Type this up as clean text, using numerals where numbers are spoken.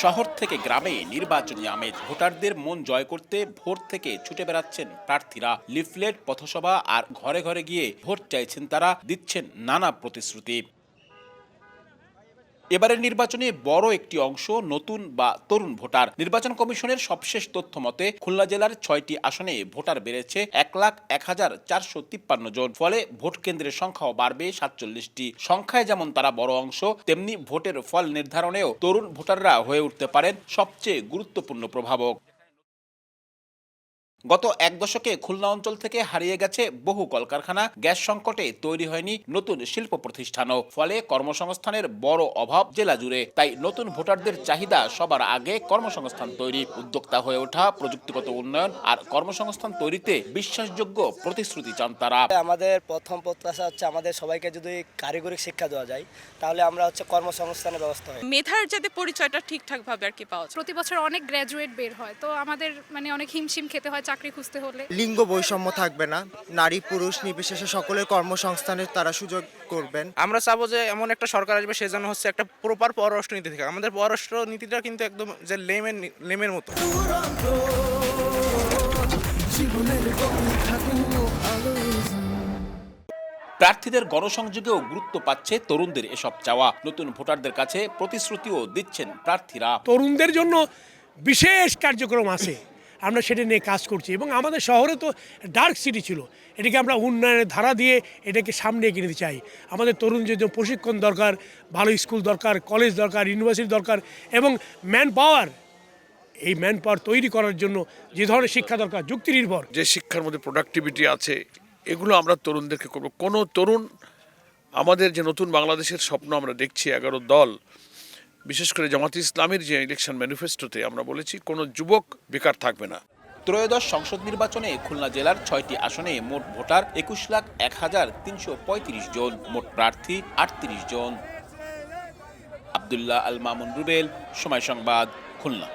শহর থেকে গ্রামে নির্বাচনী আমেজ, ভোটারদের মন জয় করতে ভোর থেকে ছুটে বেড়াচ্ছেন প্রার্থীরা। লিফলেট, পথসভা আর ঘরে ঘরে গিয়ে ভোট চাইছেন তারা, দিচ্ছেন নানা প্রতিশ্রুতি। এবারের নির্বাচনে বড় একটি অংশ নতুন বা তরুণ ভোটার। নির্বাচন কমিশনের সবশেষ তথ্য মতে খুলনা জেলার 6টি আসনে ভোটার বেড়েছে 1,01,453 জন। ফলে ভোট কেন্দ্রের সংখ্যাও বাড়বে 47টি। সংখ্যায় যেমন তারা বড় অংশ, তেমনি ভোটের ফল নির্ধারণেও তরুণ ভোটাররা হয়ে উঠতে পারেন সবচেয়ে গুরুত্বপূর্ণ প্রভাবক। গত এক দশকে খুলনা অঞ্চল থেকে হারিয়ে গেছে বহু কলকারখানা, গ্যাস সংকটে তৈরি হয়নি নতুন শিল্প প্রতিষ্ঠানও। ফলে কর্মসংস্থানের বড় অভাব জেলা জুড়ে। তাই নতুন ভোটারদের চাহিদা সবার আগে কর্মসংস্থান তৈরি, উদ্যোক্তা হয়ে ওঠা, প্রযুক্তিগত উন্নয়ন আর কর্মসংস্থান তৈরিতে বিশ্বাসযোগ্য প্রতিশ্রুতি চান তারা। আমাদের প্রথম প্রত্যাশা হচ্ছে আমাদের সবাইকে যদি কারিগরি শিক্ষা দেওয়া যায় তাহলে আমরা কর্মসংস্থানের ব্যবস্থা হয়। মেধার যাতে পরিচয়টা ঠিকঠাকভাবে আর কি পাওয়া যায়। প্রতি বছর অনেক গ্র্যাজুয়েট বের হয়, তো আমাদের অনেক হিমশিম খেতে হয় চাকরি খুঁজতে হলে। লিঙ্গ বৈষম্য থাকবে না, নারী পুরুষ নির্বিশেষে সকলের কর্মসংস্থানের তারা সুযোগ করবেন। আমরা চাবো যে এমন একটা সরকার আসবে সে যেন একটা প্রপার পররাষ্ট্র নীতি থাকে। আমাদের পররাষ্ট্র নীতিটা কিন্তু একদম যে লেমের মতো। প্রার্থীদের গণসংযোগেও গুরুত্ব পাচ্ছে তরুণদের এসব চাওয়া। নতুন ভোটারদের কাছে প্রতিশ্রুতিও দিচ্ছেন প্রার্থীরা। তরুণদের জন্য বিশেষ কার্যক্রম আছে, আমরা সেটা নিয়ে কাজ করছি। এবং আমাদের শহরে তো ডার্ক সিটি ছিল, এটাকে আমরা উন্নয়নের ধারা দিয়ে এটাকে সামনে এগিয়ে নিতে চাই। আমাদের তরুণদের জন্য প্রশিক্ষণ দরকার, ভালো স্কুল দরকার, কলেজ দরকার, ইউনিভার্সিটি দরকার এবং ম্যান পাওয়ার। এই ম্যান পাওয়ার তৈরি করার জন্য যে ধরনের শিক্ষা দরকার, যুক্তি নির্ভর যে শিক্ষার মধ্যে প্রোডাক্টিভিটি আছে, এগুলো আমরা তরুণদেরকে করবো। কোনো তরুণ, আমাদের যে নতুন বাংলাদেশের স্বপ্ন আমরা দেখছি 11 দল, বিশেষ করে জামাত ইসলামের যে ইলেকশন ম্যানিফেস্টোতে আমরা বলেছি কোনো যুবক বেকার থাকবে না। ত্রয়োদশ সংসদ নির্বাচনে খুলনা জেলার 6টি আসনে মোট ভোটার 21,01,335 জন, মোট প্রার্থী 38 জন। আব্দুল্লাহ আল মামুন রুবেল, সময় সংবাদ, খুলনা।